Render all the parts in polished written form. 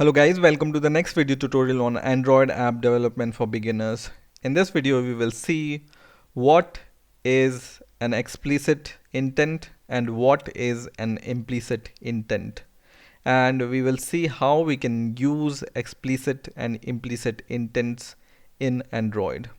Hello guys, welcome to the next video tutorial on Android app development for beginners. In this video we will see what is an explicit intent and what is an implicit intent. And we will see how we can use explicit and implicit intents in Android.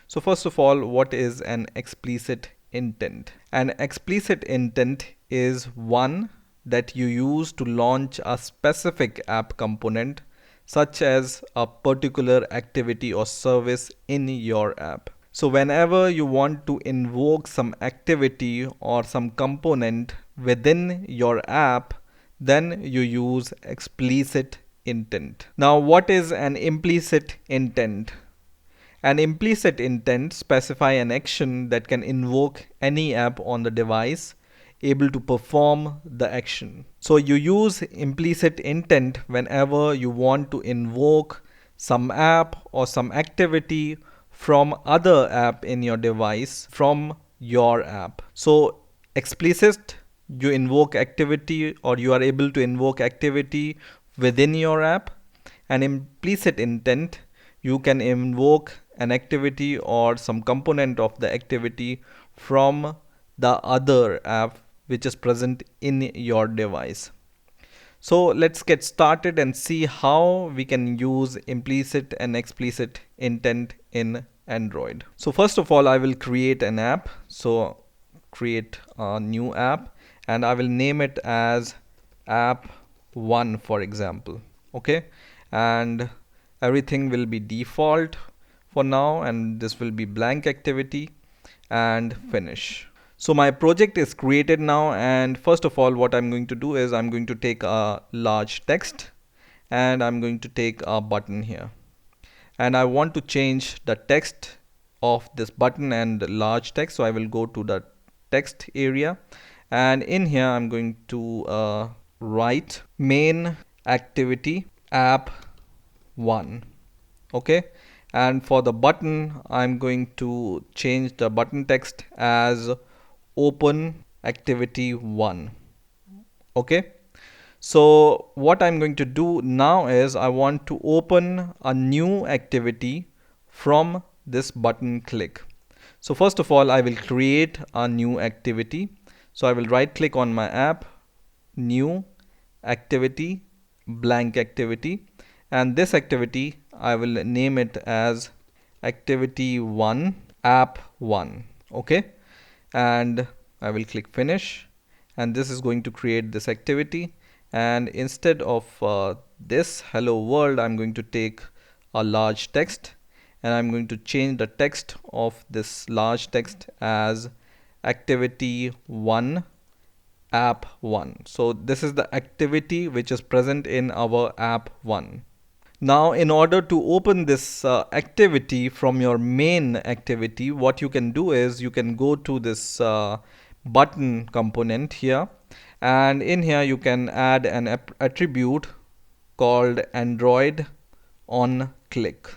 So first of all, what is an explicit intent? An explicit intent is one that you use to launch a specific app component, such as a particular activity or service in your app. So whenever you want to invoke some activity or some component within your app, then you use explicit intent. Now, what is an implicit intent? An implicit intent specifies an action that can invoke any app on the device able to perform the action. So you use implicit intent whenever you want to invoke some app or some activity from other app in your device from your app. So explicit, you invoke activity or you are able to invoke activity within your app. And implicit intent, you can invoke an activity or some component of the activity from the other app which is present in your device. So let's get started and see how we can use implicit and explicit intent in Android. So first of all, I will create an app. So create a new app and I will name it as app 1, for example. Okay, and everything will be default for now, and this will be blank activity and finish. So my project is created now, and first of all what I'm going to do is I'm going to take a large text and I'm going to take a button here, and I want to change the text of this button and large text. So I will go to the text area, and in here I'm going to write main activity app 1. Okay, and for the button I'm going to change the button text as open activity 1. Okay, so what I'm going to do now is I want to open a new activity from this button click. So first of all, I will create a new activity. So I will right click on my app, new activity, blank activity, and this activity I will name it as activity 1 app 1. Okay, and I will click finish, and this is going to create this activity. And instead of this hello world, I'm going to take a large text and I'm going to change the text of this large text as activity 1 app 1. So this is the activity which is present in our app 1. Now in order to open this activity from your main activity, what you can do is you can go to this button component here, and in here you can add an attribute called Android on click.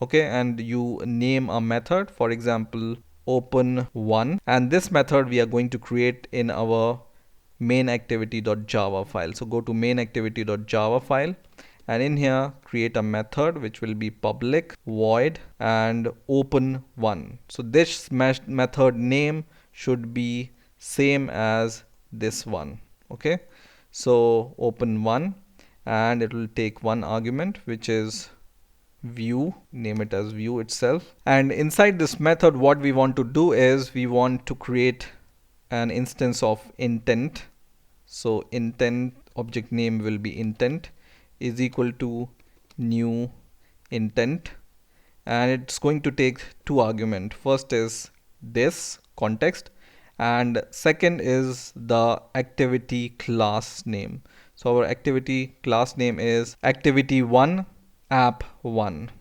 Okay, and you name a method, for example open 1, and this method we are going to create in our main activity.java file. So go to main activity.java file, and in here create a method which will be public void and open 1. So this method name should be same as this one. Okay, so open 1, and it will take one argument which is view, name it as view itself. And inside this method what we want to do is we want to create an instance of intent. So intent object name will be intent is equal to new intent, and it's going to take two arguments. First is this context, and second is the activity class name. So our activity class name is activity 1 app 1.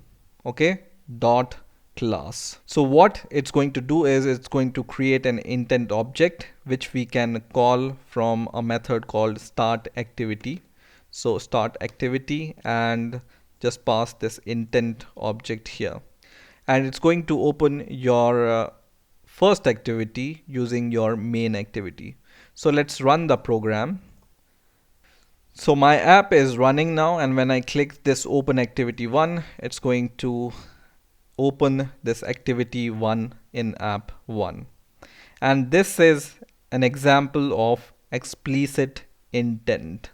Okay, dot class. So what it's going to do is it's going to create an intent object which we can call from a method called start activity. So start activity, and just pass this intent object here, and it's going to open your first activity using your main activity. So let's run the program. So my app is running now, and when I click this open activity 1, it's going to open this activity 1 in app 1. And this is an example of explicit intent.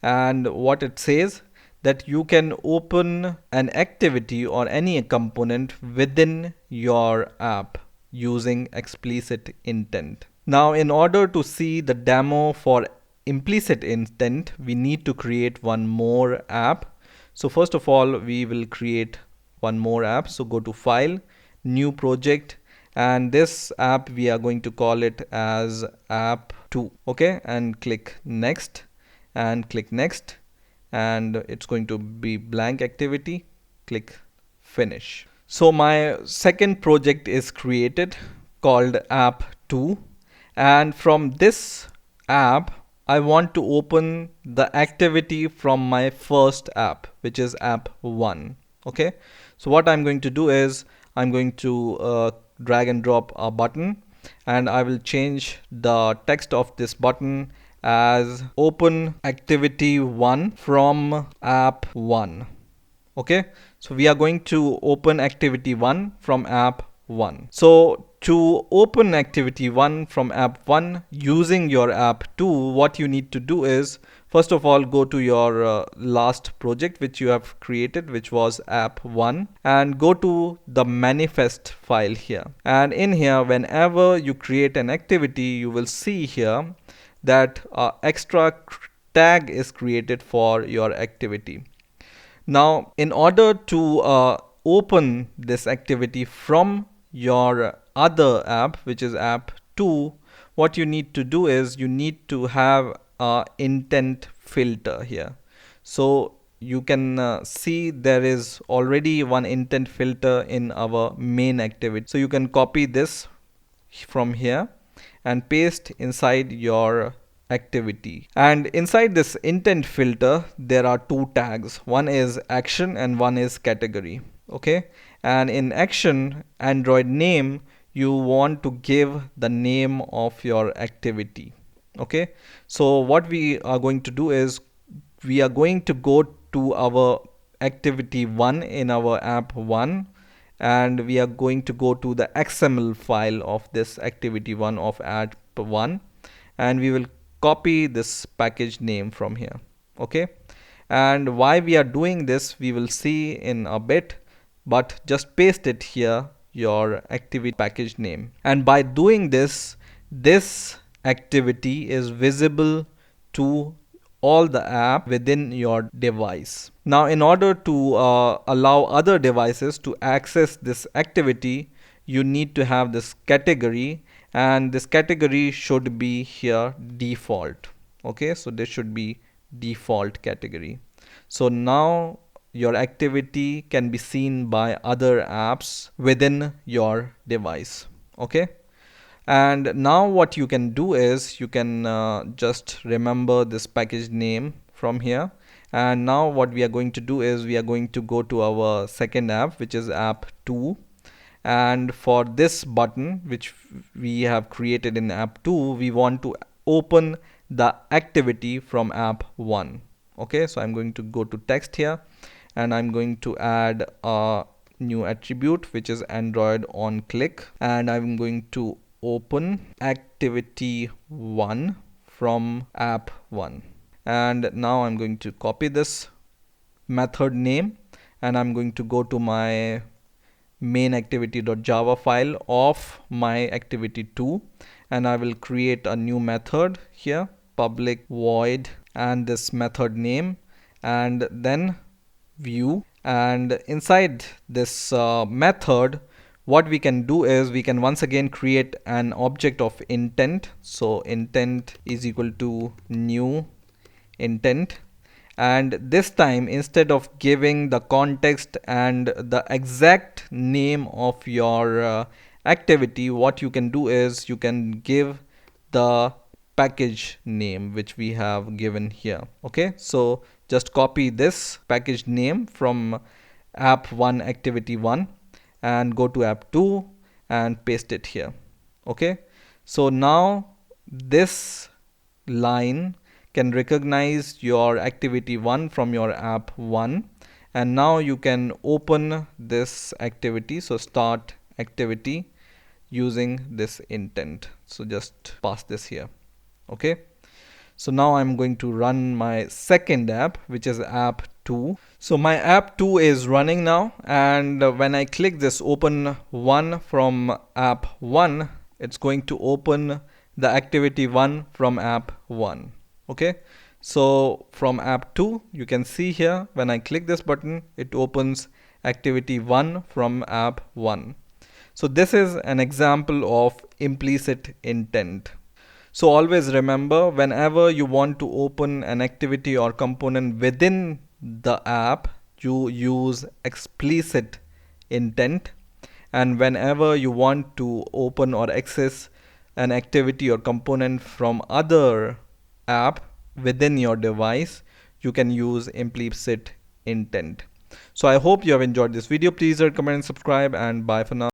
And what it says, that you can open an activity or any component within your app using explicit intent. Now, in order to see the demo for implicit intent, we need to create one more app. So first of all, we will create one more app. So go to File, New Project, and this app we are going to call it as app 2. Okay, and click Next, and click Next, and it's going to be blank activity. Click Finish. So my second project is created called app 2, and from this app I want to open the activity from my first app, which is app 1. Okay, so what I'm going to do is I'm going to drag and drop a button, and I will change the text of this button as open activity 1 from app 1. Okay, so we are going to open activity 1 from app 1. So to open activity 1 from app 1 using your app 2, what you need to do is, first of all, go to your last project which you have created, which was app 1, and go to the manifest file here. And in here, whenever you create an activity, you will see here that extra tag is created for your activity. Now, in order to open this activity from your other app, which is app 2, what you need to do is you need to have a intent filter here. So you can see there is already one intent filter in our main activity. So you can copy this from here and paste inside your activity. And inside this intent filter there are two tags, one is action and one is category. Okay, and in action Android name, you want to give the name of your activity. Okay, so what we are going to do is we are going to go to our activity 1 in our app 1, and we are going to go to the XML file of this activity 1 of app 1, and we will copy this package name from here. Okay, and why we are doing this we will see in a bit, but just paste it here, your activity package name, and by doing this, this activity is visible to all the app within your device. Now, in order to allow other devices to access this activity, you need to have this category, and this category should be here default. Okay, so this should be default category. So now your activity can be seen by other apps within your device. Okay, and now what you can do is you can just remember this package name from here. And now what we are going to do is we are going to go to our second app, which is app 2, and for this button which we have created in app 2, we want to open the activity from app 1. Okay, so I'm going to go to text here, and I'm going to add a new attribute which is Android on click, and I'm going to open activity 1 from app 1. And now I'm going to copy this method name, and I'm going to go to my main activity.java file of my activity 2, and I will create a new method here, public void, and this method name, and then view. And inside this method, what we can do is we can once again create an object of intent. So intent is equal to new intent, and this time instead of giving the context and the exact name of your activity, what you can do is you can give the package name which we have given here. Okay, so just copy this package name from app 1 activity 1 and go to app 2 and paste it here. Okay, so now this line can recognize your activity 1 from your app 1, and now you can open this activity. So start activity using this intent. So just pass this here. Okay. So now I'm going to run my second app, which is app 2. So my app 2 is running now, and when I click this open 1 from app 1, it's going to open the activity 1 from app 1. Okay. So from app 2, you can see here when I click this button, it opens activity 1 from app 1. So this is an example of implicit intent. So always remember, whenever you want to open an activity or component within the app, you use explicit intent. And whenever you want to open or access an activity or component from other app within your device, you can use implicit intent. So I hope you have enjoyed this video. Please rate, comment, and subscribe, and bye for now.